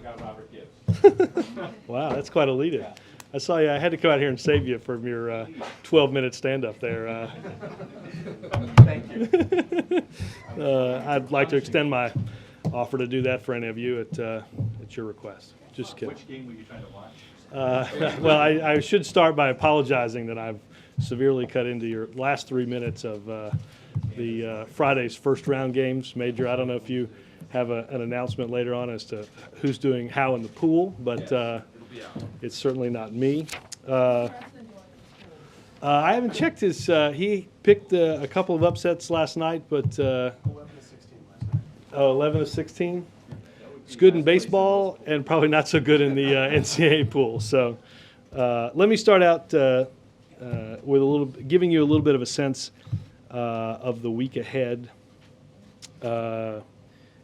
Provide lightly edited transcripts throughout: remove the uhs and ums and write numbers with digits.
got Robert Gibbs. Wow, that's quite a lead-in. Yeah. I saw you. I had to come out here and save you from your 12-minute stand-up there. Thank you. I'd like to extend my offer to do that for any of you at your request. Just kidding. Which game were you trying to watch? Well, I should start by apologizing that I've severely cut into your last 3 minutes of the Friday's first round games. Major, I don't know if you have an announcement later on as to who's doing how in the pool, but It'll be out. it's certainly not me. I haven't checked his. He picked a couple of upsets last night, but 11 to 16 last night. 11 to 16. It's good in baseball and probably not so good in the NCAA pool. So let me start out with giving you a little bit of a sense of the week ahead and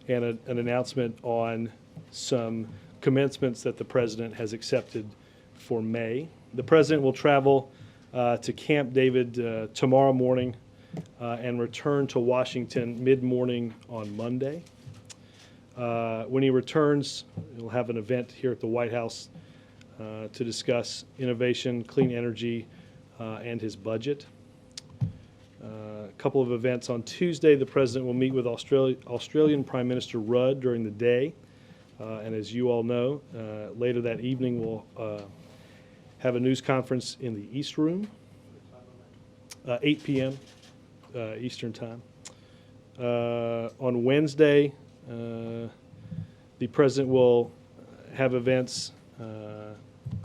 an announcement on some commencements that the president has accepted for May. The president will travel to Camp David tomorrow morning and return to Washington mid-morning on Monday. When he returns, he'll have an event here at the White House to discuss innovation, clean energy, and his budget. A couple of events on Tuesday. The president will meet with Australian Prime Minister Rudd during the day. And as you all know, later that evening we'll have a news conference in the East Room, 8 p.m. Eastern Time. On Wednesday, the president will have events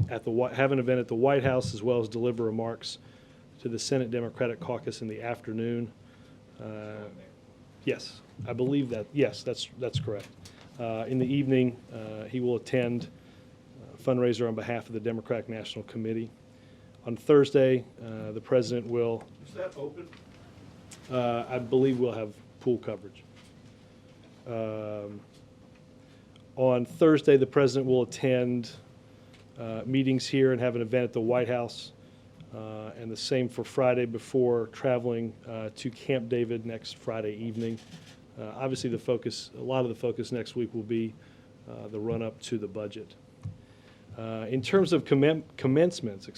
have an event at the White House, as well as deliver remarks to the Senate Democratic Caucus in the afternoon. Yes, I believe that. Yes, that's correct. In the evening, he will attend a fundraiser on behalf of the Democratic National Committee. On Thursday, the president will. Is that open? I believe we'll have pool coverage. On Thursday, the president will attend meetings here and have an event at the White House, and the same for Friday before traveling to Camp David next Friday evening. Obviously, a lot of the focus next week will be the run-up to the budget. In terms of commencements,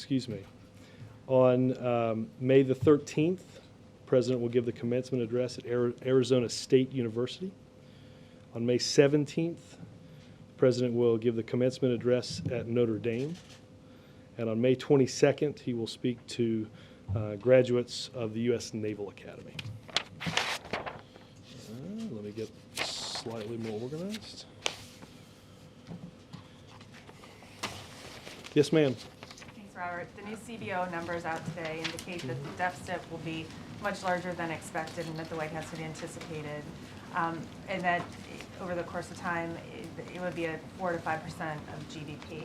on May the 13th, the president will give the commencement address at Arizona State University. On May 17th, the president will give the commencement address at Notre Dame. And on May 22nd, he will speak to graduates of the U.S. Naval Academy. Let me get slightly more organized. Yes, ma'am. Thanks, Robert. The new CBO numbers out today indicate that the deficit will be much larger than expected and that the White House had anticipated, and that over the course of time, it would be at 4 to 5% of GDP.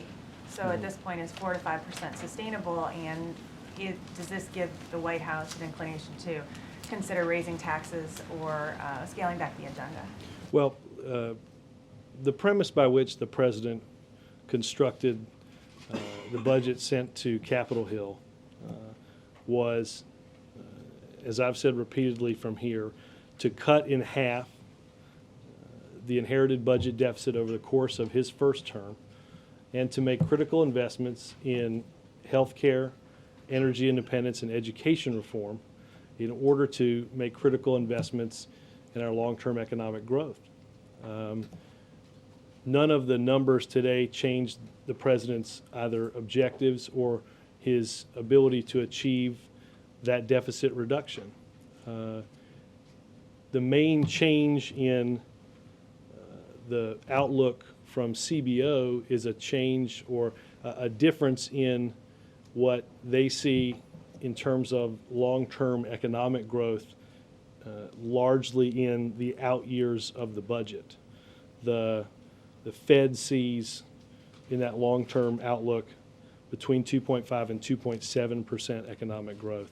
So at this point, is 4 to 5% sustainable, and does this give the White House an inclination to consider raising taxes or scaling back the agenda? Well, the premise by which the president constructed the budget sent to Capitol Hill was, as I've said repeatedly from here, to cut in half the inherited budget deficit over the course of his first term and to make critical investments in health care, energy independence, and education reform in order to make critical investments in our long-term economic growth. None of the numbers today changed the president's either objectives or his ability to achieve that deficit reduction. The main change in the outlook from CBO is a change or a difference in what they see in terms of long-term economic growth, largely in the out years of the budget. The Fed sees in that long-term outlook between 2.5 and 2.7% economic growth.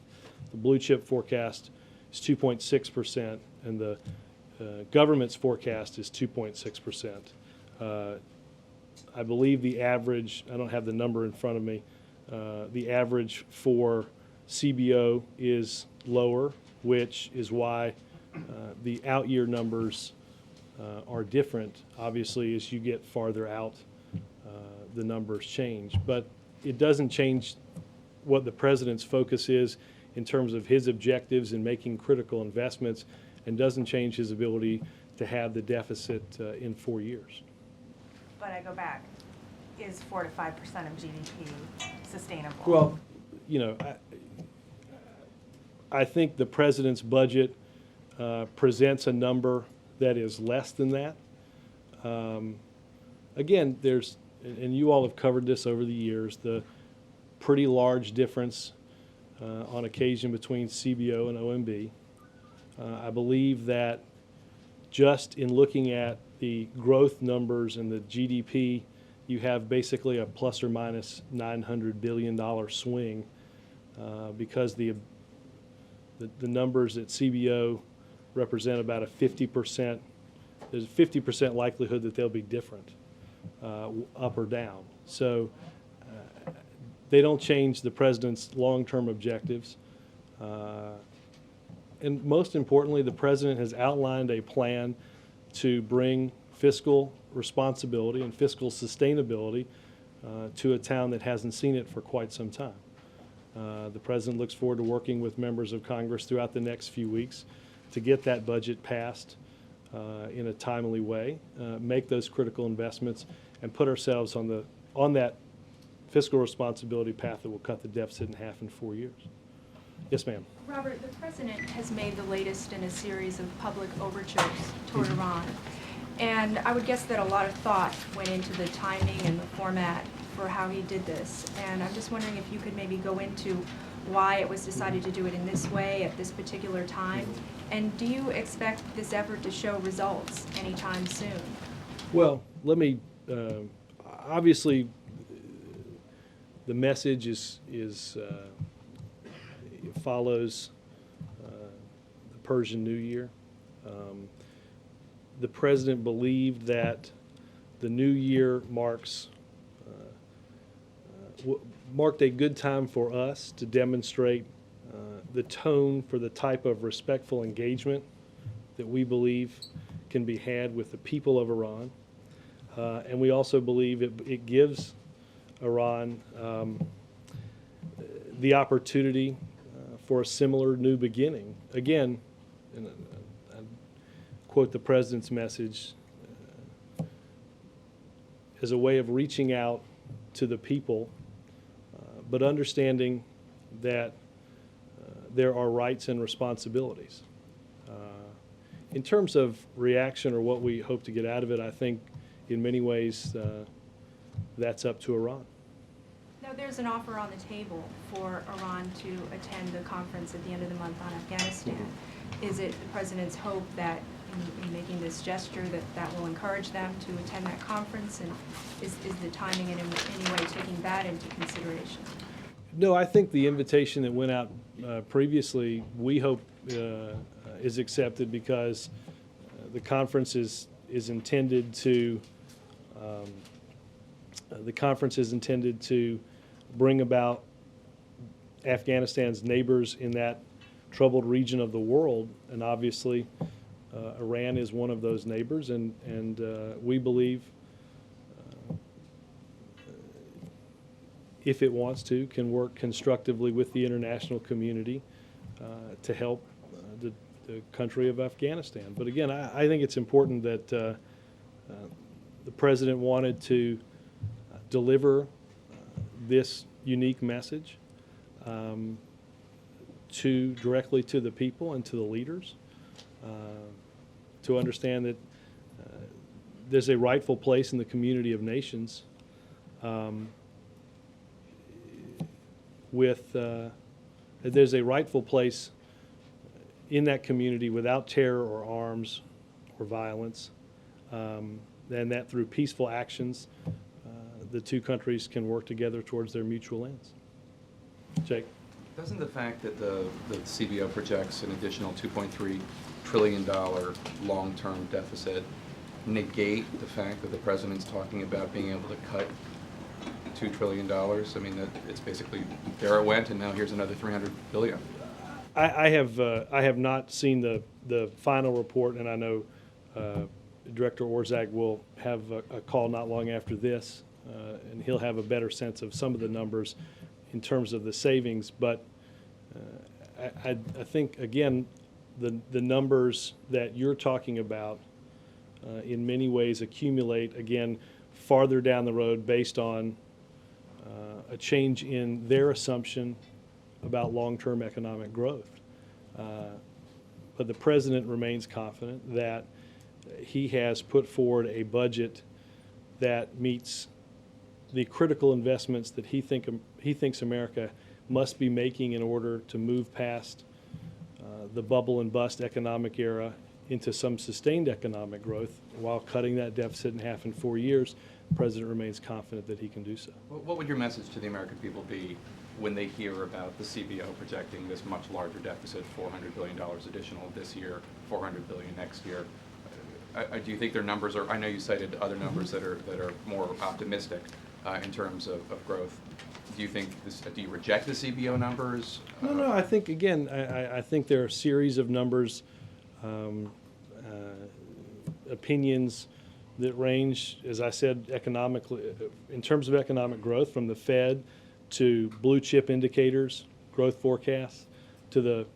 The blue chip forecast is 2.6%, and the government's forecast is 2.6%. I believe the average, I don't have the number in front of me, the average for CBO is lower, which is why the out-year numbers are different, obviously, as you get farther out the numbers change. But it doesn't change what the president's focus is in terms of his objectives in making critical investments, and doesn't change his ability to have the deficit in 4 years. But I go back, is 4 to 5% of GDP sustainable? Well, you know, I think the president's budget presents a number that is less than that. Again, there's, and you all have covered this over the years, the pretty large difference on occasion between CBO and OMB. I believe that just in looking at the growth numbers and the GDP, you have basically a plus or minus $900 billion swing because the numbers at CBO represent about a 50%, there's a 50% likelihood that they'll be different, up or down. So they don't change the president's long-term objectives. And most importantly, the president has outlined a plan to bring fiscal responsibility and fiscal sustainability to a town that hasn't seen it for quite some time. The president looks forward to working with members of Congress throughout the next few weeks to get that budget passed in a timely way, make those critical investments, and put ourselves on that fiscal responsibility path that will cut the deficit in half in 4 years. Yes, ma'am. Robert, the president has made the latest in a series of public overtures toward Iran. And I would guess that a lot of thought went into the timing and the format for how he did this. And I'm just wondering if you could maybe go into why it was decided to do it in this way at this particular time. And do you expect this effort to show results anytime soon? Well, let me, obviously, the message it follows the Persian New Year. The president believed that the new year marked a good time for us to demonstrate the tone for the type of respectful engagement that we believe can be had with the people of Iran. And we also believe it gives Iran the opportunity for a similar new beginning. Again, and I quote the president's message, as a way of reaching out to the people, but understanding that there are rights and responsibilities. In terms of reaction or what we hope to get out of it, I think in many ways that's up to Iran. Now, there's an offer on the table for Iran to attend the conference at the end of the month on Afghanistan. Is it the president's hope that in making this gesture that will encourage them to attend that conference? And is the timing in any way taking that into consideration? No, I think the invitation that went out previously, we hope is accepted because the conference is intended to bring about Afghanistan's neighbors in that troubled region of the world, and obviously Iran is one of those neighbors, and we believe if it wants to, can work constructively with the international community to help the country of Afghanistan. But again, I think it's important that the president wanted to deliver this unique message directly to the people and to the leaders, to understand that there's a rightful place in the community of nations there's a rightful place in that community without terror or arms or violence, and that through peaceful actions the two countries can work together towards their mutual ends. Jake? Doesn't the fact that the CBO projects an additional $2.3 trillion long-term deficit negate the fact that the president's talking about being able to cut $2 trillion? I mean, that it's basically, there it went, and now here's another $300 billion. I have not seen the final report, and I know Director Orszag will have a call not long after this and he'll have a better sense of some of the numbers in terms of the savings. But I think, again, the numbers that you're talking about in many ways accumulate, again, farther down the road based on a change in their assumption about long-term economic growth. But the president remains confident that he has put forward a budget that meets the critical investments that he thinks America must be making in order to move past the bubble and bust economic era into some sustained economic growth while cutting that deficit in half in 4 years. The president remains confident that he can do so. What would your message to the American people be when they hear about the CBO projecting this much larger deficit, $400 billion additional this year, $400 billion next year? Do you think their numbers are, I know you cited other numbers that are more optimistic in terms of growth. Do you think do you reject the CBO numbers? No, I think, again, I think there are a series of numbers, opinions that range, as I said, economically, in terms of economic growth, from the Fed to blue chip indicators, growth forecasts, to the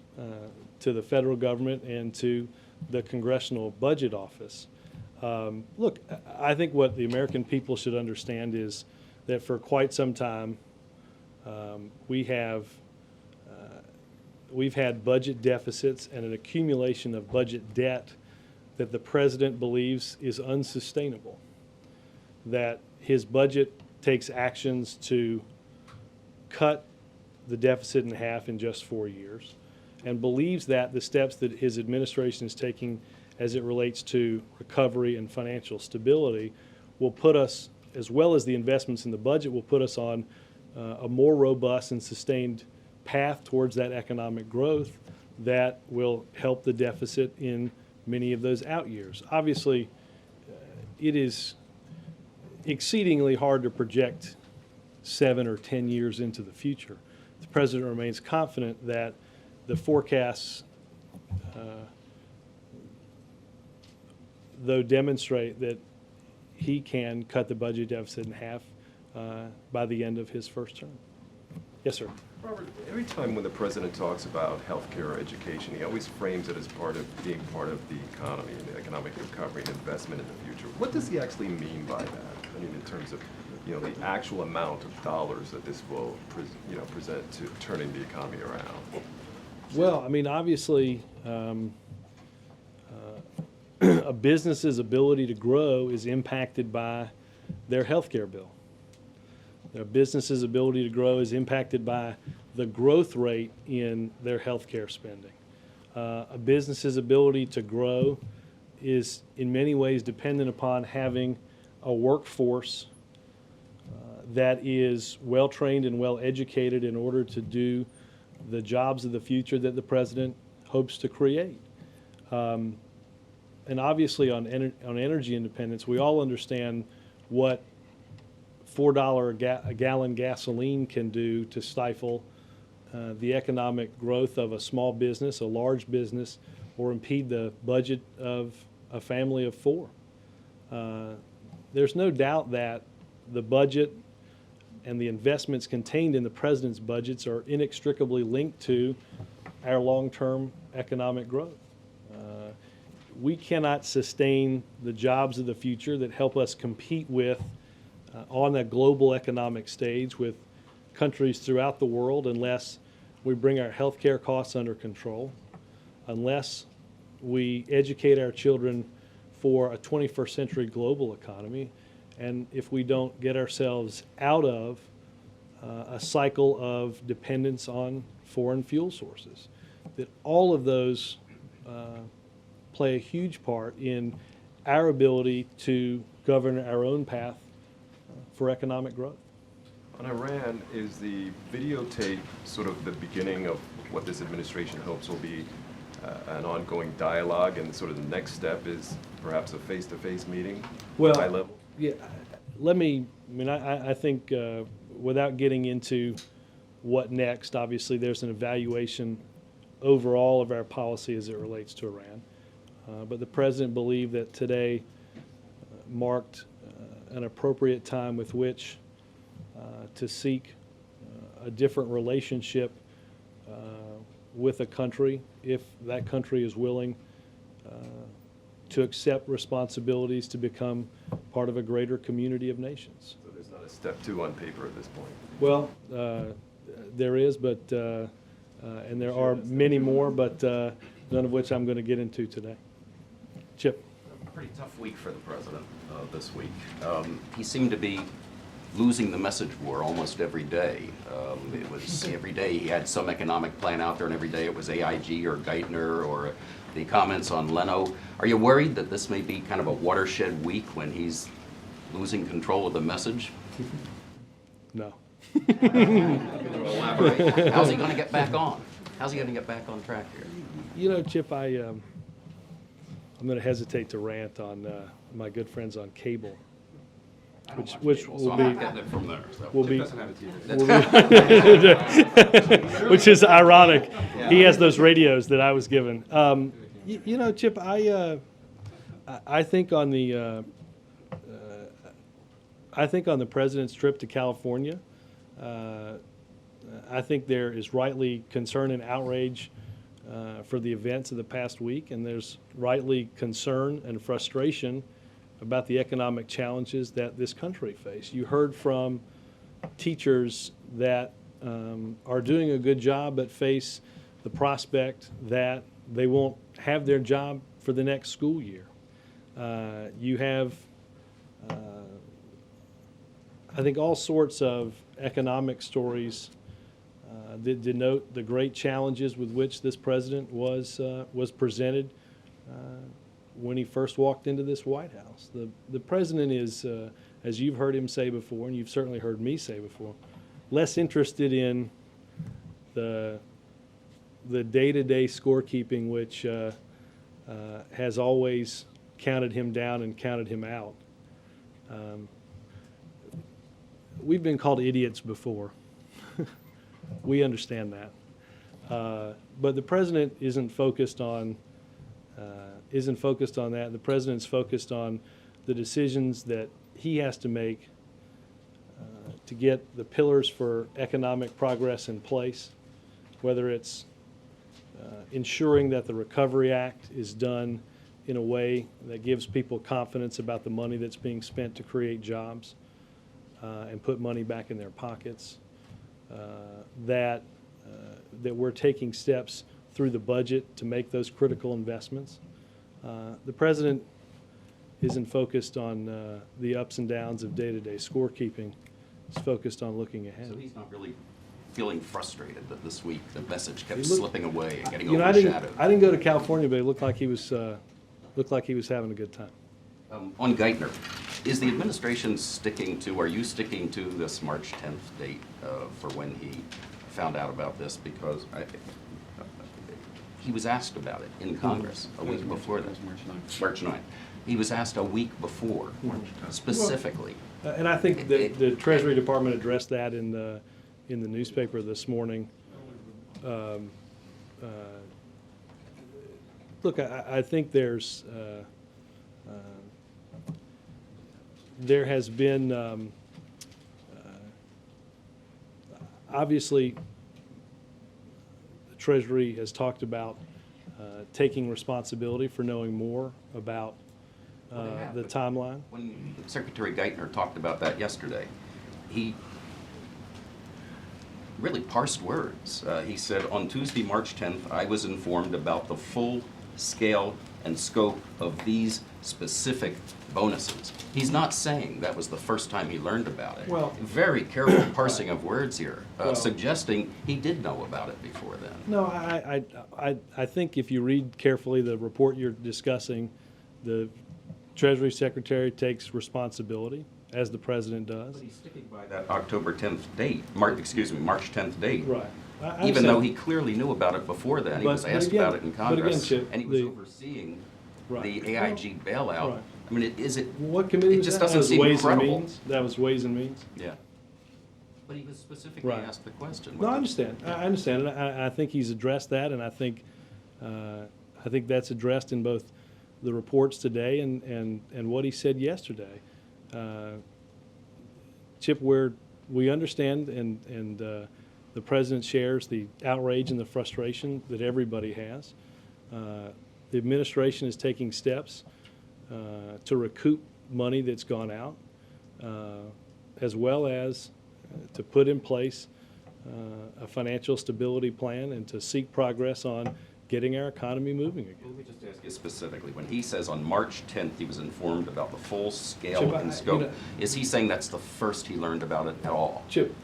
federal government and to the Congressional Budget Office. Look, I think what the American people should understand is that for quite some time we've had budget deficits and an accumulation of budget debt that the president believes is unsustainable, that his budget takes actions to cut the deficit in half in just 4 years, and believes that the steps that his administration is taking as it relates to recovery and financial stability will put us, as well as the investments in the budget, will put us on a more robust and sustained path towards that economic growth that will help the deficit in many of those out years. Obviously, it is exceedingly hard to project 7 or 10 years into the future. The president remains confident that the forecasts, though, demonstrate that he can cut the budget deficit in half by the end of his first term. Yes, sir. Robert, every time when the president talks about healthcare or education, he always frames it as being part of the economy and the economic recovery and investment in the future. What does he actually mean by that? I mean, in terms of, the actual amount of dollars that this will, present to turning the economy around. Well, I mean, obviously, a business's ability to grow is impacted by their healthcare bill. Their business's ability to grow is impacted by the growth rate in their healthcare spending. A business's ability to grow is in many ways dependent upon having a workforce that is well-trained and well-educated in order to do the jobs of the future that the president hopes to create. And obviously on energy independence, we all understand what $4 a gallon gasoline can do to stifle the economic growth of a small business, a large business, or impede the budget of a family of 4. There's no doubt that the budget and the investments contained in the president's budgets are inextricably linked to our long-term economic growth. We cannot sustain the jobs of the future that help us compete with on a global economic stage with countries throughout the world unless we bring our healthcare costs under control, unless we educate our children for a 21st century global economy, and if we don't get ourselves out of a cycle of dependence on foreign fuel sources. That all of those play a huge part in our ability to govern our own path for economic growth. On Iran, is the videotape sort of the beginning of what this administration hopes will be an ongoing dialogue, and sort of the next step is perhaps a face-to-face meeting? Well, high level? Yeah, I think without getting into what next, obviously there's an evaluation overall of our policy as it relates to Iran. But the president believed that today marked an appropriate time with which to seek a different relationship with a country, if that country is willing to accept responsibilities to become part of a greater community of nations. So there's not a step 2 on paper at this point? Well, there is, but, and there are many more, but none of which I'm going to get into today. Chip. Pretty tough week for the president this week. He seemed to be losing the message war almost every day. It was every day he had some economic plan out there, and every day it was AIG or Geithner or the comments on Leno. Are you worried that this may be kind of a watershed week when he's losing control of the message? No. Elaborate. How's he going to get back on? How's he going to get back on track here? You know, Chip, I'm going to hesitate to rant on my good friends on cable, which So will I'm be not getting it from there. So. will be Doesn't have a TV. which is ironic. He has those radios that I was given. You know, Chip, I think on the president's trip to California, I think there is rightly concern and outrage for the events of the past week, and there's rightly concern and frustration about the economic challenges that this country face. You heard from teachers that are doing a good job but face the prospect that they won't have their job for the next school year. You have, I think, all sorts of economic stories that denote the great challenges with which this president was presented when he first walked into this White House. The president is, as you've heard him say before, and you've certainly heard me say before, less interested in the day-to-day scorekeeping, which has always counted him down and counted him out. We've been called idiots before. We understand that. But the president isn't focused on that. The president's focused on the decisions that he has to make to get the pillars for economic progress in place, whether it's ensuring that the Recovery Act is done in a way that gives people confidence about the money that's being spent to create jobs and put money back in their pockets, that we're taking steps through the budget to make those critical investments. The president isn't focused on the ups and downs of day-to-day scorekeeping. He's focused on looking ahead. So he's not really feeling frustrated that this week the message kept He looked- slipping away and getting You know, overshadowed. I didn't go to California, but it looked like he was having a good time. On Geithner, is the administration are you sticking to this March 10th date for when he found out about this? Because he was asked about it in Congress a week before that. March 9th. He was asked a week before, specifically. And I think the Treasury Department addressed that in the newspaper this morning. Look, I think there has been obviously the Treasury has talked about taking responsibility for knowing more about the timeline. When Secretary Geithner talked about that yesterday, he really parsed words. He said, on Tuesday, March 10th, I was informed about the full scale and scope of these specific bonuses. He's not saying that was the first time he learned about it. Well, very careful parsing of words here, Well, suggesting he did know about it before then. No, I think if you read carefully the report you're discussing, the Treasury Secretary takes responsibility, as the President does. But he's sticking by that October 10th date, March 10th date. Right. I Even though understand. he clearly knew about it before then. He But- was but asked again- about it in but again, Congress. Chip, And he was the- overseeing Right. the AIG bailout. Right. I mean, is it, What committee it was just that? doesn't That was seem Ways and credible. Means? That was Ways and Means? Yeah. But he was specifically Right. asked the question. No, I understand. I understand, and I think he's addressed that, and I think that's addressed in both the reports today and what he said yesterday. Chip, where we understand and the President shares the outrage and the frustration that everybody has. The administration is taking steps to recoup money that's gone out, as well as to put in place a financial stability plan and to seek progress on getting our economy moving again. Let me just ask you specifically, when he says on March 10th he was informed about the full scale Chip, and scope, is he saying that's the first he learned about it at all? Chip,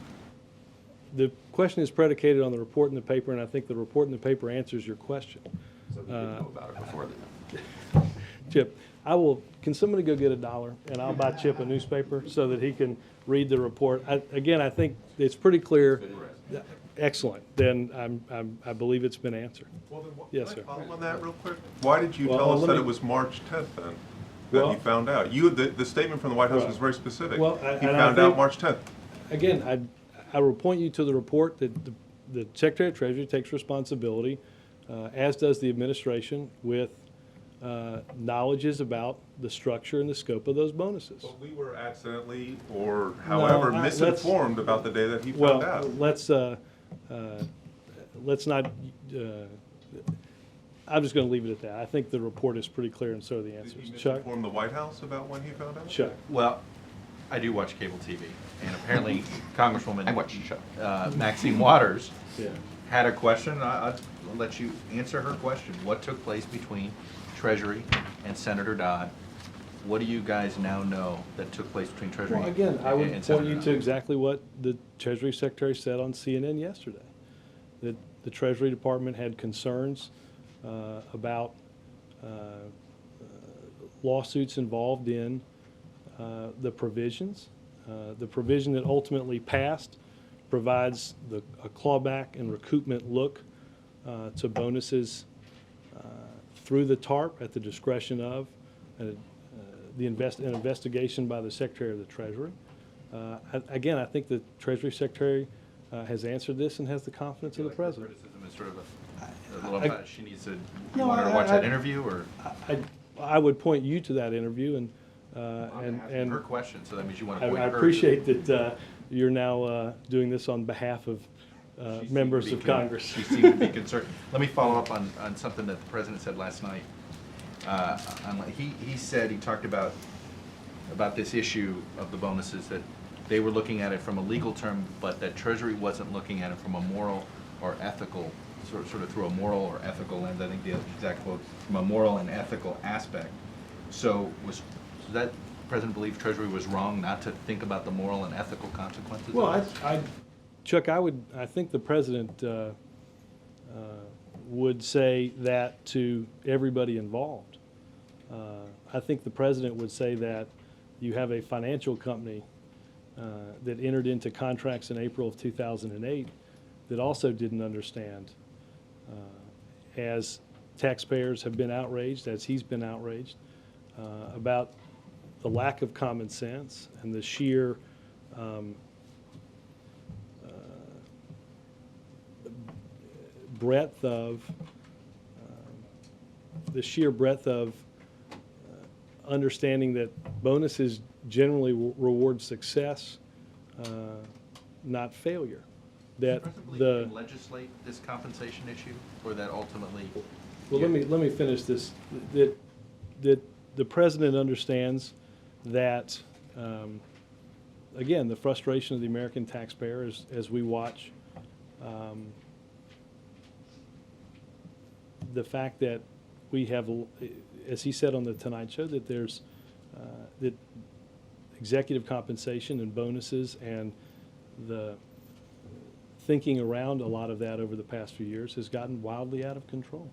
the question is predicated on the report in the paper, and I think the report in the paper answers your question. So he didn't know about it before then? Chip, can somebody go get $1 and I'll buy Chip a newspaper so that he can read the report? Again, I think it's pretty clear. Excellent. Then I believe it's been answered. Well, then, Yes, can sir. I follow on that real quick? Why did you Well, tell us let that me- it was March 10th then, that Well- you found out? The statement from the White House was very specific. Well, He and I found out think- March 10th. Again, I will point you to the report that the Secretary of Treasury takes responsibility, as does the administration, with knowledges about the structure and the scope of those bonuses. But we were accidentally or however let's- misinformed about the day that he found out. Well, let's not, I'm just going to leave it at that. I think the report is pretty clear, and so are the Did answers. he Chuck? misinform the White House about when he found out? Chuck? Well, I do watch cable TV, and apparently Congresswoman I watch the show. Maxine Waters Yeah. had a question. I'll let you answer her question. What took place between Treasury and Senator Dodd? What do you guys now know that took place between Treasury Well, again, I would and point Senator you Dodd? to exactly what the Treasury Secretary said on CNN yesterday, that the Treasury Department had concerns about lawsuits involved in the provisions. The provision that ultimately passed provides a clawback and recoupment look to bonuses through the TARP at the discretion of an investigation by the Secretary of the Treasury. Again, I think the Treasury Secretary has answered this and has the confidence of the President. Criticism is sort of a little bit, she needs to, No, you want her to watch I- that interview, or? I would point you to that interview, and I'm asking her question, so that means you want to I point her. appreciate that you're now doing this on behalf of members of Congress. She seemed to be concerned. Let me follow up on something that the President said last night. He said, he talked about this issue of the bonuses, that they were looking at it from a legal term, but that Treasury wasn't looking at it from a moral or ethical, sort of through a moral or ethical lens. I think the exact quote, from a moral and ethical aspect. So does that President believe Treasury was wrong not to think about the moral and ethical consequences of Well, this? Chuck, I think the President would say that to everybody involved. I think the President would say that you have a financial company that entered into contracts in April of 2008 that also didn't understand, as taxpayers have been outraged, as he's been outraged, about the lack of common sense and the sheer breadth of understanding that bonuses generally reward success, not failure. That Does the President believe the we can legislate this compensation issue, or that ultimately? Well, let me finish this. That the President understands that, again, the frustration of the American taxpayer as we watch the fact that we have, as he said on the Tonight Show, that there's that executive compensation and bonuses and the thinking around a lot of that over the past few years has gotten wildly out of control.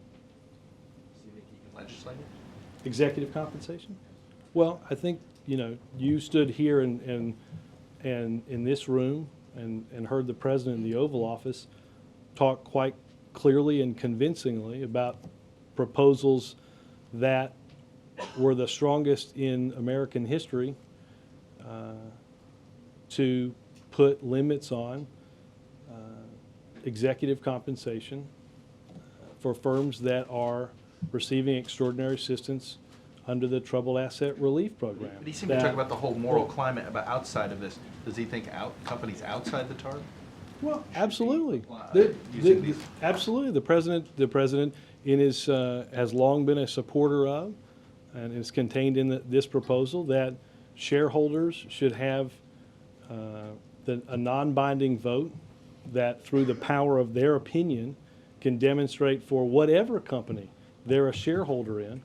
Do you think he can legislate it? Executive compensation? Well, I think, you stood here and in this room and heard the President in the Oval Office talk quite clearly and convincingly about proposals that were the strongest in American history to put limits on executive compensation for firms that are receiving extraordinary assistance under the Troubled Asset Relief Program. But he seemed to talk about the whole moral climate about outside of this. Does he think companies outside the target? Well, absolutely. Using these- Absolutely. The president in his, has long been a supporter of, and is contained in this proposal, that shareholders should have a non-binding vote that through the power of their opinion can demonstrate for whatever company they're a shareholder in,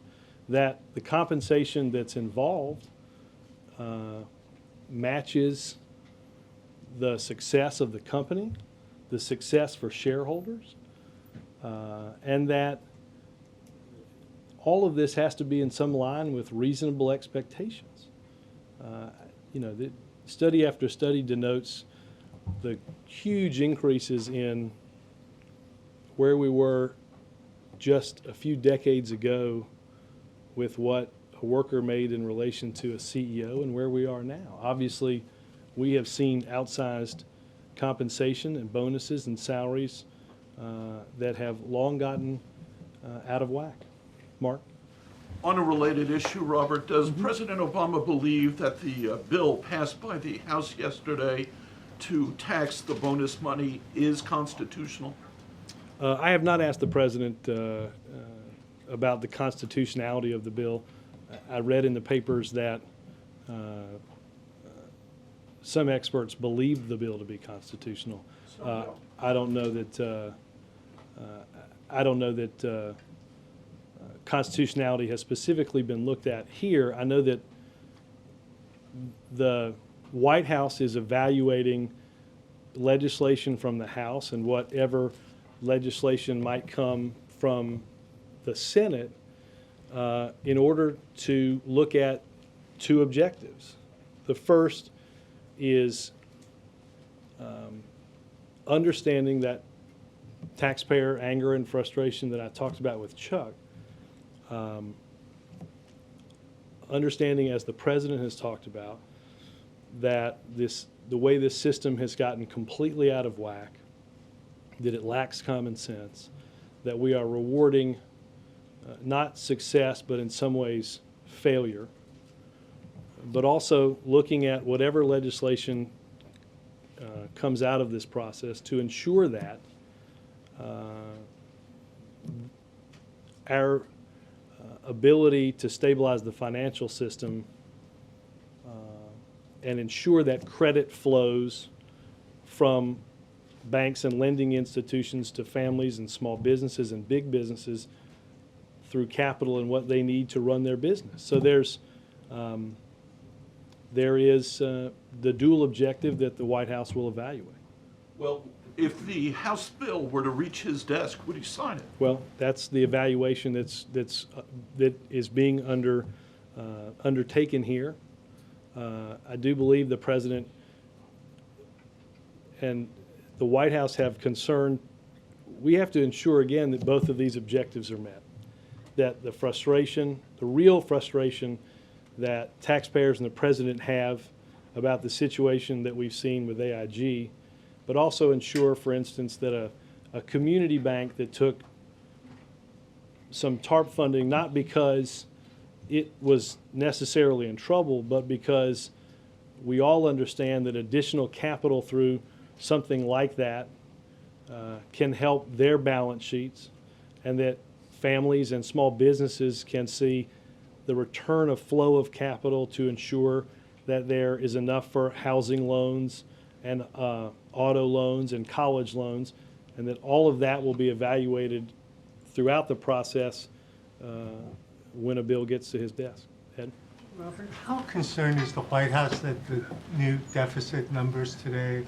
that the compensation that's involved matches the success of the company, the success for shareholders, and that all of this has to be in some line with reasonable expectations. The study after study denotes the huge increases in where we were just a few decades ago with what a worker made in relation to a CEO and where we are now. Obviously, we have seen outsized compensation and bonuses and salaries that have long gotten out of whack. Mark? On a related issue, Robert, does President Obama believe that the bill passed by the House yesterday to tax the bonus money is constitutional? I have not asked the president about the constitutionality of the bill. I read in the papers that some experts believe the bill to be constitutional. I don't know that constitutionality has specifically been looked at here. I know that the White House is evaluating legislation from the House and whatever legislation might come from the Senate in order to look at two objectives. The first is understanding that taxpayer anger and frustration that I talked about with Chuck, understanding, as the president has talked about, that the way this system has gotten completely out of whack, that it lacks common sense, that we are rewarding not success, but in some ways failure, but also looking at whatever legislation comes out of this process to ensure that our ability to stabilize the financial system and ensure that credit flows from banks and lending institutions to families and small businesses and big businesses through capital and what they need to run their business. So there is the dual objective that the White House will evaluate. Well, if the House bill were to reach his desk, would he sign it? Well, that's the evaluation that is being undertaken here. I do believe the president and the White House have concern. We have to ensure again that both of these objectives are met. That the frustration, the real frustration that taxpayers and the president have about the situation that we've seen with AIG, but also ensure, for instance, that a community bank that took some TARP funding, not because it was necessarily in trouble, but because we all understand that additional capital through something like that can help their balance sheets, and that families and small businesses can see the return of flow of capital to ensure that there is enough for housing loans and auto loans and college loans, and that all of that will be evaluated throughout the process when a bill gets to his desk. Ed? Robert, how concerned is the White House that the new deficit numbers today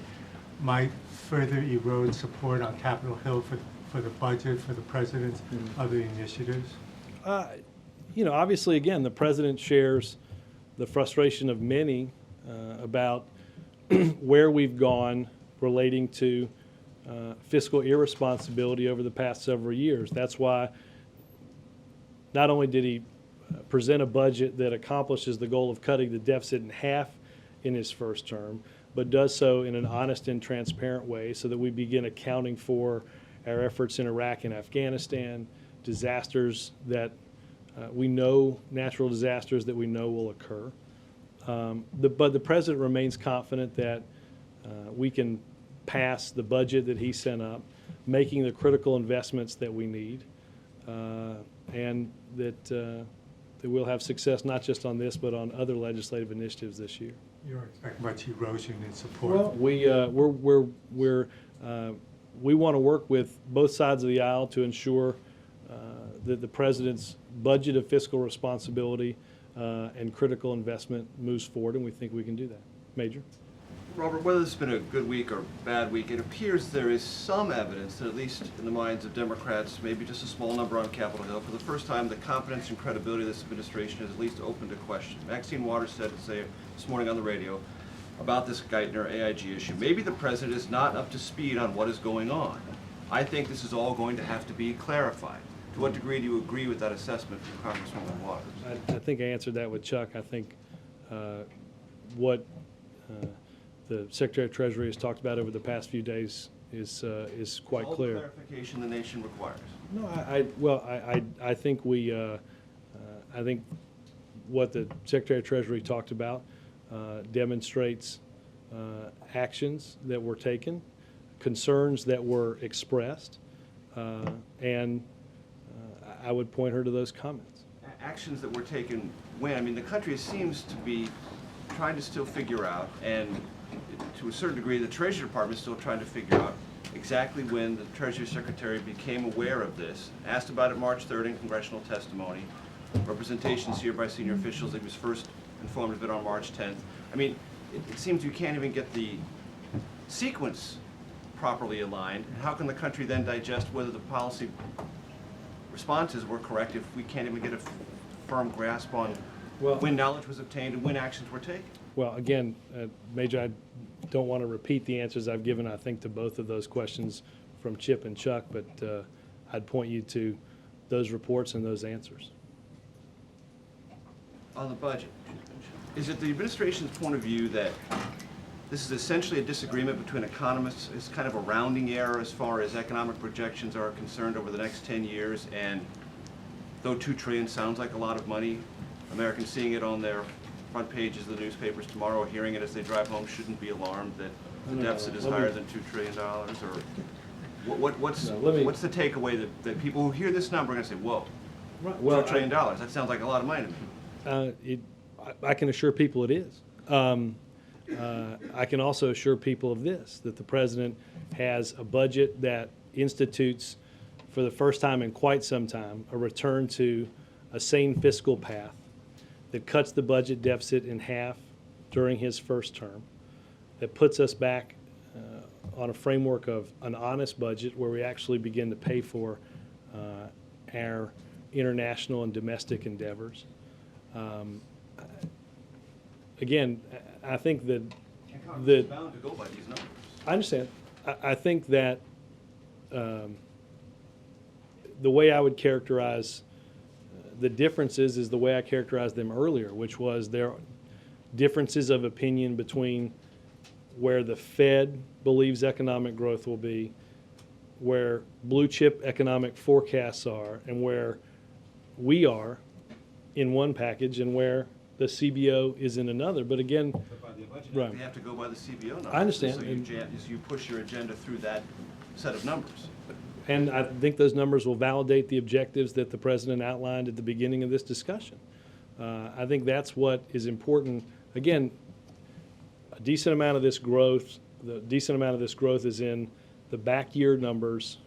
might further erode support on Capitol Hill for the budget, for the president's other initiatives? Obviously, again, the president shares the frustration of many about where we've gone relating to fiscal irresponsibility over the past several years. That's why not only did he present a budget that accomplishes the goal of cutting the deficit in half in his first term, but does so in an honest and transparent way so that we begin accounting for our efforts in Iraq and Afghanistan, disasters that We know natural disasters that we know will occur. But the president remains confident that we can pass the budget that he sent up, making the critical investments that we need, and that we'll have success not just on this, but on other legislative initiatives this year. You don't expect much erosion in support? Well, we want to work with both sides of the aisle to ensure that the president's budget of fiscal responsibility and critical investment moves forward, and we think we can do that. Major? Robert, whether this has been a good week or bad week, it appears there is some evidence that, at least in the minds of Democrats, maybe just a small number on Capitol Hill, for the first time, the competence and credibility of this administration is at least open to question. Maxine Waters said this morning on the radio about this Geithner AIG issue. Maybe the president is not up to speed on what is going on. I think this is all going to have to be clarified. To what degree do you agree with that assessment from Congresswoman Waters? I think I answered that with Chuck. I think what the Secretary of Treasury has talked about over the past few days is quite all clear. the clarification the nation requires. No, I think I think what the Secretary of Treasury talked about demonstrates actions that were taken, concerns that were expressed, and I would point her to those comments. Actions that were taken when? I mean, the country seems to be trying to still figure out, and to a certain degree, the Treasury Department is still trying to figure out exactly when the Treasury Secretary became aware of this, asked about it March 3rd in congressional testimony, representations here by senior officials that he was first informed of it on March 10th. I mean, it seems you can't even get the sequence properly aligned. How can the country then digest whether the policy responses were correct if we can't even get a firm grasp on when knowledge was obtained and when actions were taken? Well, again, Major, I don't want to repeat the answers I've given, I think, to both of those questions from Chip and Chuck, but I'd point you to those reports and those answers. On the budget, is it the administration's point of view that this is essentially a disagreement between economists? It's kind of a rounding error as far as economic projections are concerned over the next 10 years, and though $2 trillion sounds like a lot of money, Americans seeing it on their front pages of the newspapers tomorrow, hearing it as they drive home, shouldn't be alarmed that the deficit is higher than $2 trillion? Or what's the takeaway that people who hear this number are going to say, whoa, $2 trillion, that sounds like a lot of money to me? I can assure people it is. I can also assure people of this, that the president has a budget that institutes, for the first time in quite some time, a return to a sane fiscal path that cuts the budget deficit in half during his first term, that puts us back on a framework of an honest budget where we actually begin to pay for our international and domestic endeavors. Again, I think that Congress is bound to go by these numbers. I understand. I think that the way I would characterize the differences is the way I characterized them earlier, which was there are differences of opinion between where the Fed believes economic growth will be, where blue chip economic forecasts are, and where we are in one package and where the CBO is in another. But again, right. You have to go by the CBO numbers. I understand. So you push your agenda through that set of numbers. And I think those numbers will validate the objectives that the president outlined at the beginning of this discussion. I think that's what is important. Again, a decent amount of this growth, is in the back year numbers,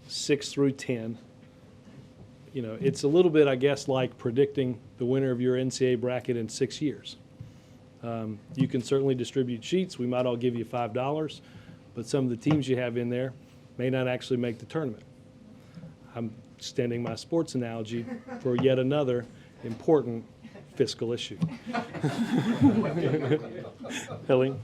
6 through 10. You know, it's a little bit, I guess, like predicting the winner of your NCAA bracket in 6 years. You can certainly distribute sheets. We might all give you $5, but some of the teams you have in there may not actually make the tournament. I'm extending my sports analogy for yet another important fiscal issue. Helene?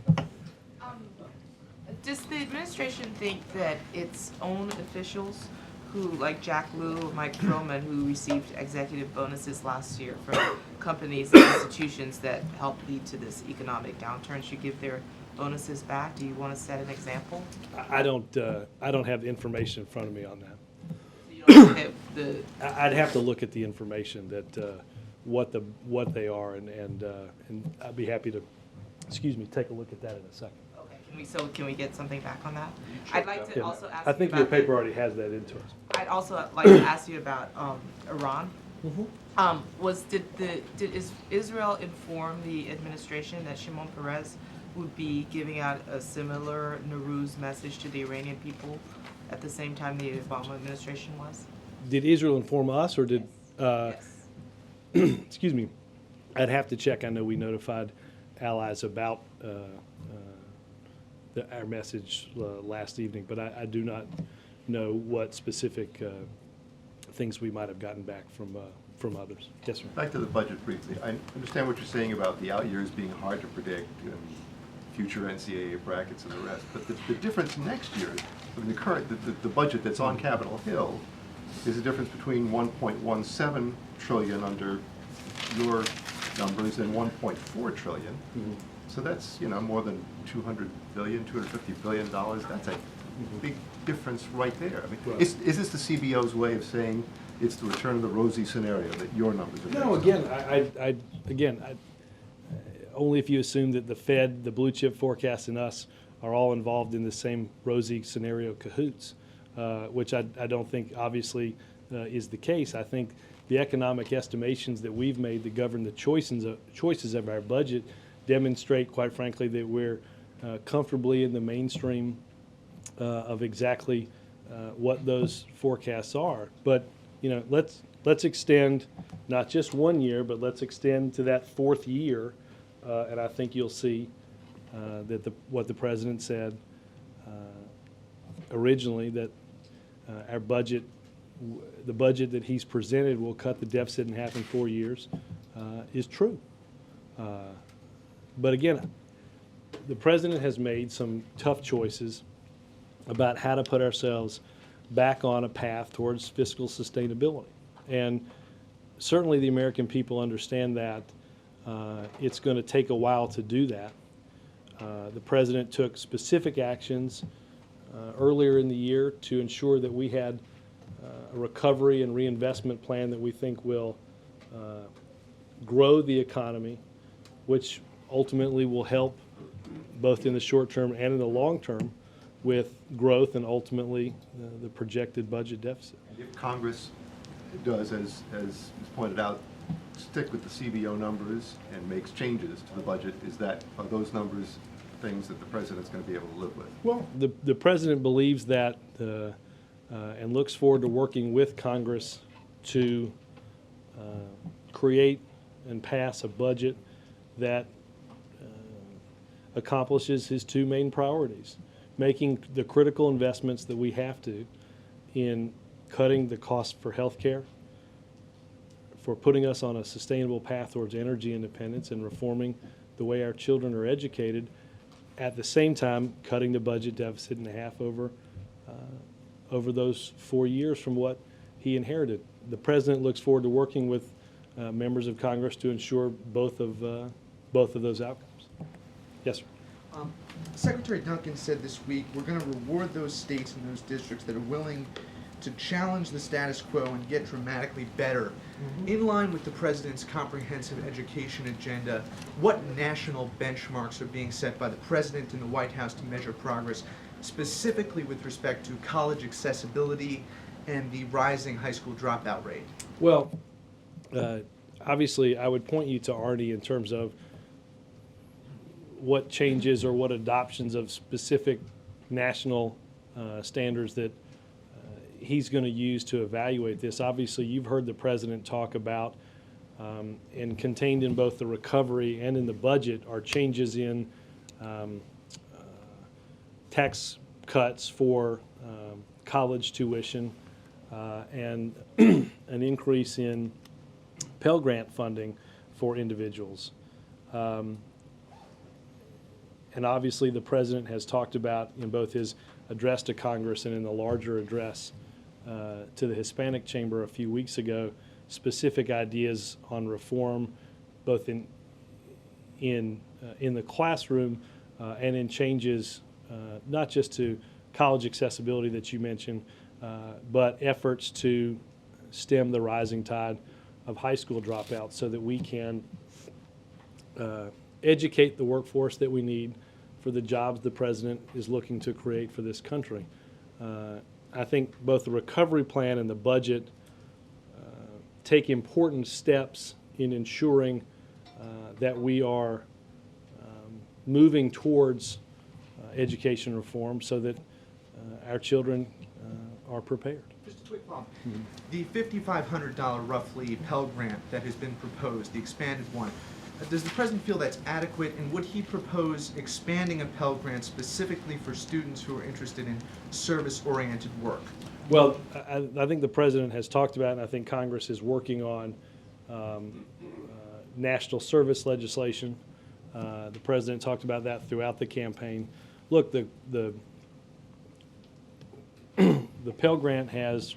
Does the administration think that its own officials who, like Jack Lew or Mike Perlman, who received executive bonuses last year from companies and institutions that helped lead to this economic downturn, should give their bonuses back? Do you want to set an example? I don't have the information in front of me on that. don't have the, I'd have to look at the information that, what they are, and I'd be happy to, take a look at that in a second. okay, can we get something back on that? I'd like to Yeah. also ask I you think about your paper already has that into us. I'd also like to ask you about Iran. Mm-hmm. Did Israel inform the administration that Shimon Peres would be giving out a similar Nowruz message to the Iranian people at the same time the Obama administration was? Did Israel inform us, or did, Yes. excuse me, I'd have to check. I know we notified allies about our message last evening, but I do not know what specific things we might have gotten back from others. Yes, sir. Back to the budget briefly. I understand what you're saying about the out years being hard to predict, and future NCAA brackets and the rest. But the difference next year, I mean, the budget that's on Capitol Hill is the difference between 1.17 trillion under your numbers and 1.4 trillion. Mm-hmm. So that's, more than 200 billion, $250 billion. That's a big difference right there. I mean, Right. is this the CBO's way of saying it's the return of the rosy scenario that your numbers are based No, on? again, only if you assume that the Fed, the blue chip forecast, and us are all involved in the same rosy scenario cahoots, which I don't think obviously is the case. I think the economic estimations that we've made that govern the choices of our budget demonstrate, quite frankly, that we're comfortably in the mainstream of exactly what those forecasts are. But let's extend not just 1 year, but let's extend to that fourth year, and I think you'll see that what the president said originally, that our budget, the budget that he's presented, will cut the deficit in half in 4 years, is true. But again, the president has made some tough choices about how to put ourselves back on a path towards fiscal sustainability. And certainly the American people understand that. It's going to take a while to do that. The president took specific actions earlier in the year to ensure that we had a recovery and reinvestment plan that we think will grow the economy, which ultimately will help both in the short term and in the long term with growth and ultimately the projected budget deficit. If Congress does, as is pointed out, stick with the CBO numbers and makes changes to the budget, are those numbers things that the president's going to be able to live with? Well, the president believes that and looks forward to working with Congress to create and pass a budget that accomplishes his two main priorities: making the critical investments that we have to in cutting the cost for health care, for putting us on a sustainable path towards energy independence and reforming the way our children are educated, at the same time cutting the budget deficit in half over those 4 years from what he inherited. The president looks forward to working with members of Congress to ensure both of those outcomes. Yes, sir. Secretary Duncan said this week, we're going to reward those states and those districts that are willing to challenge the status quo and get dramatically better. In line with the president's comprehensive education agenda, what national benchmarks are being set by the president and the White House to measure progress, specifically with respect to college accessibility and the rising high school dropout rate? Well, obviously, I would point you to Arnie in terms of what changes or what adoptions of specific national standards that he's going to use to evaluate this. Obviously, you've heard the president talk about, and contained in both the recovery and in the budget, are changes in tax cuts for college tuition and an increase in Pell Grant funding for individuals. And obviously, the president has talked about in both his address to Congress and in the larger address to the Hispanic Chamber a few weeks ago, specific ideas on reform, both in the classroom and in changes not just to college accessibility that you mentioned, but efforts to stem the rising tide of high school dropouts so that we can educate the workforce that we need for the jobs the president is looking to create for this country. I think both the recovery plan and the budget take important steps in ensuring that we are moving towards education reform so that our children are prepared. Just a quick follow-up. The $5,500 roughly Pell Grant that has been proposed, the expanded one, does the president feel that's adequate, and would he propose expanding a Pell Grant specifically for students who are interested in service-oriented work? Well, I think the president has talked about, and I think Congress is working on national service legislation. The president talked about that throughout the campaign. Look, the Pell Grant has,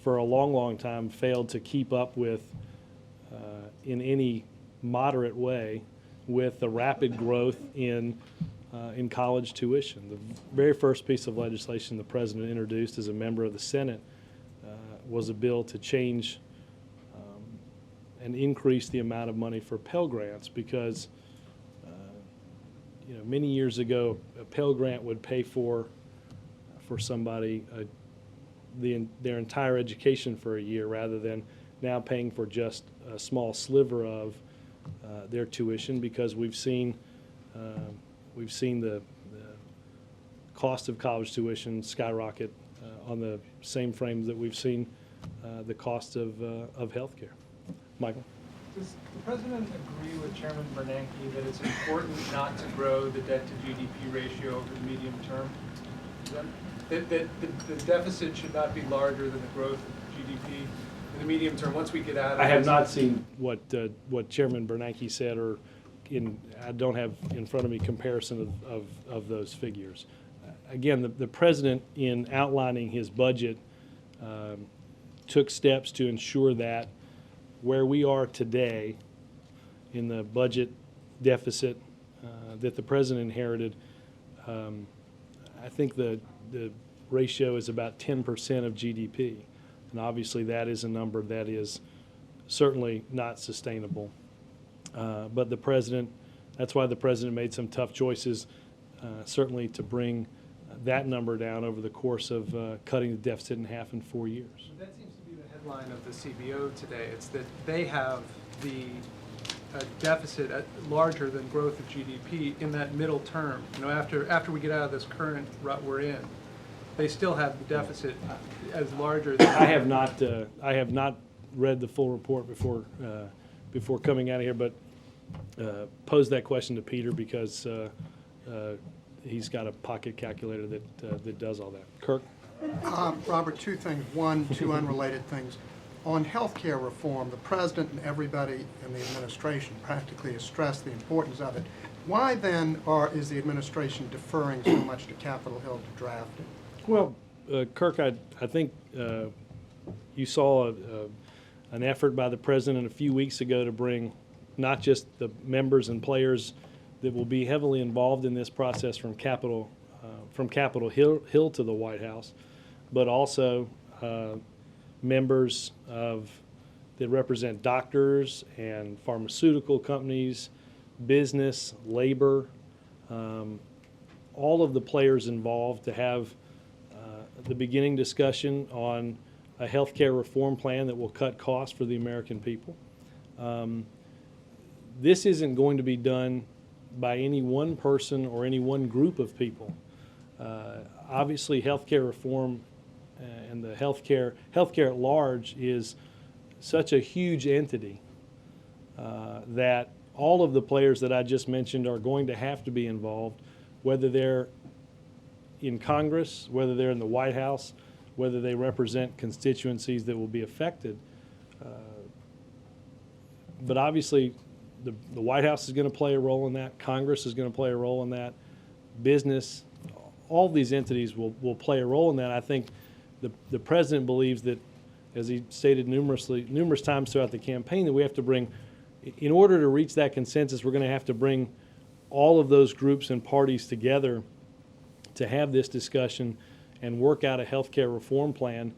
for a long, long time, failed to keep up with, in any moderate way, with the rapid growth in college tuition. The very first piece of legislation the president introduced as a member of the Senate was a bill to change and increase the amount of money for Pell Grants because, many years ago, a Pell Grant would pay for somebody their entire education for a year rather than now paying for just a small sliver of their tuition because we've seen the cost of college tuition skyrocket on the same frame that we've seen the cost of health care. Michael? Does the president agree with Chairman Bernanke that it's important not to grow the debt to GDP ratio over the medium term? That the deficit should not be larger than the growth of GDP in the medium term once we get out of this? I have not seen what Chairman Bernanke said, I don't have in front of me comparison of those figures. Again, the president, in outlining his budget, took steps to ensure that where we are today in the budget deficit that the president inherited, I think the ratio is about 10% of GDP. And obviously that is a number that is certainly not sustainable. But the president, that's why the president made some tough choices, certainly to bring that number down over the course of cutting the deficit in half in 4 years. That seems to be the headline of the CBO today. It's that they have the deficit larger than growth of GDP in that middle term. After we get out of this current rut we're in, they still have the deficit as larger than. I have not read the full report before coming out of here, but pose that question to Peter because he's got a pocket calculator that does all that. Kirk? Robert, two things. One, two unrelated things. On health care reform, the president and everybody in the administration practically has stressed the importance of it. Why then is the administration deferring so much to Capitol Hill to draft it? Well, Kirk, I think you saw an effort by the president a few weeks ago to bring not just the members and players that will be heavily involved in this process from Capitol Hill to the White House, but also members that represent doctors and pharmaceutical companies, business, labor, all of the players involved to have the beginning discussion on a health care reform plan that will cut costs for the American people. This isn't going to be done by any one person or any one group of people. Obviously, health care reform and the healthcare at large is such a huge entity that all of the players that I just mentioned are going to have to be involved, whether they're in Congress, whether they're in the White House, whether they represent constituencies that will be affected. But obviously, the White House is going to play a role in that. Congress is going to play a role in that. Business, all these entities will play a role in that. I think the president believes that, as he stated numerous times throughout the campaign, that we have to bring, in order to reach that consensus, we're going to have to bring all of those groups and parties together to have this discussion and work out a healthcare reform plan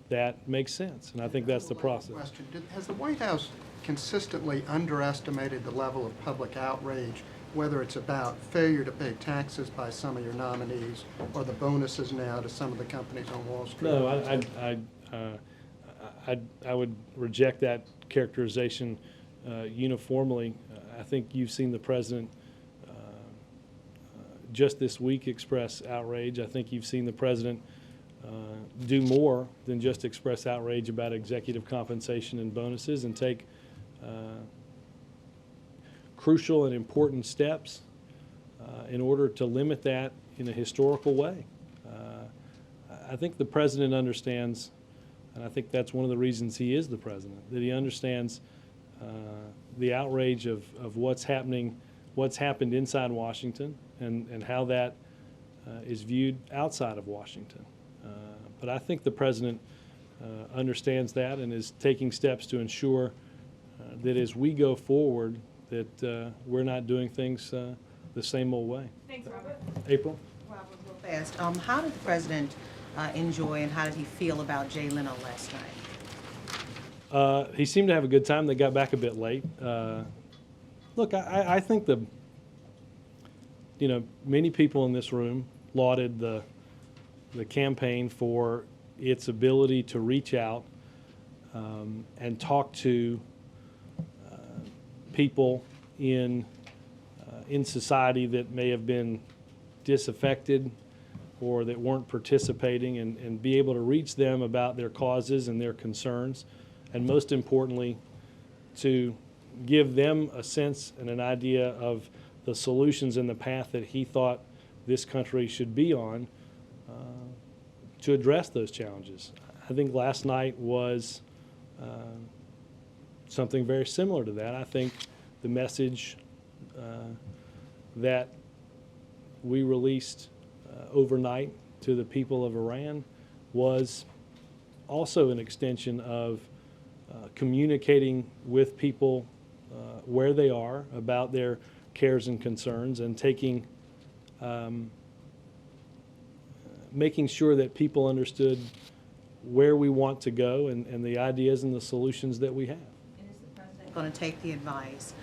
that makes sense. And I think that's the process. Question. Has the White House consistently underestimated the level of public outrage, whether it's about failure to pay taxes by some of your nominees or the bonuses now to some of the companies on Wall Street? No, I would reject that characterization uniformly. I think you've seen the president just this week express outrage. I think you've seen the president do more than just express outrage about executive compensation and bonuses and take crucial and important steps in order to limit that in a historical way. I think the president understands, and I think that's one of the reasons he is the president, that he understands the outrage of what's happening, what's happened inside Washington, and how that is viewed outside of Washington. But I think the president understands that and is taking steps to ensure that as we go forward, that we're not doing things the same old way. Thanks, Robert. April? Robert, real fast. How did the president enjoy and how did he feel about Jay Leno last night? He seemed to have a good time. They got back a bit late. Look, I think many people in this room lauded the campaign for its ability to reach out and talk to people in society that may have been disaffected or that weren't participating, and be able to reach them about their causes and their concerns, and most importantly, to give them a sense and an idea of the solutions and the path that he thought this country should be on to address those challenges. I think last night was something very similar to that. I think the message that we released overnight to the people of Iran was also an extension of communicating with people where they are about their cares and concerns, and taking making sure that people understood where we want to go and the ideas and the solutions that we have. And is the president going to take the advice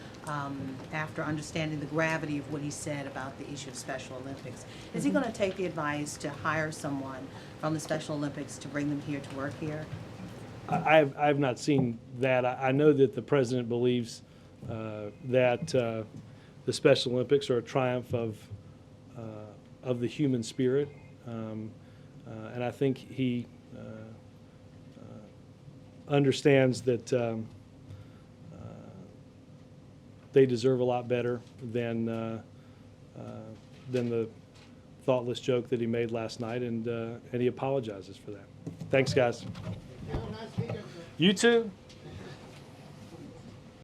after understanding the gravity of what he said about the issue of Special Olympics? Is he going to take the advice to hire someone from the Special Olympics to bring them here to work here? I've not seen that. I know that the president believes that the Special Olympics are a triumph of the human spirit, and I think he understands that they deserve a lot better than the thoughtless joke that he made last night, and he apologizes for that. Thanks, guys. You too.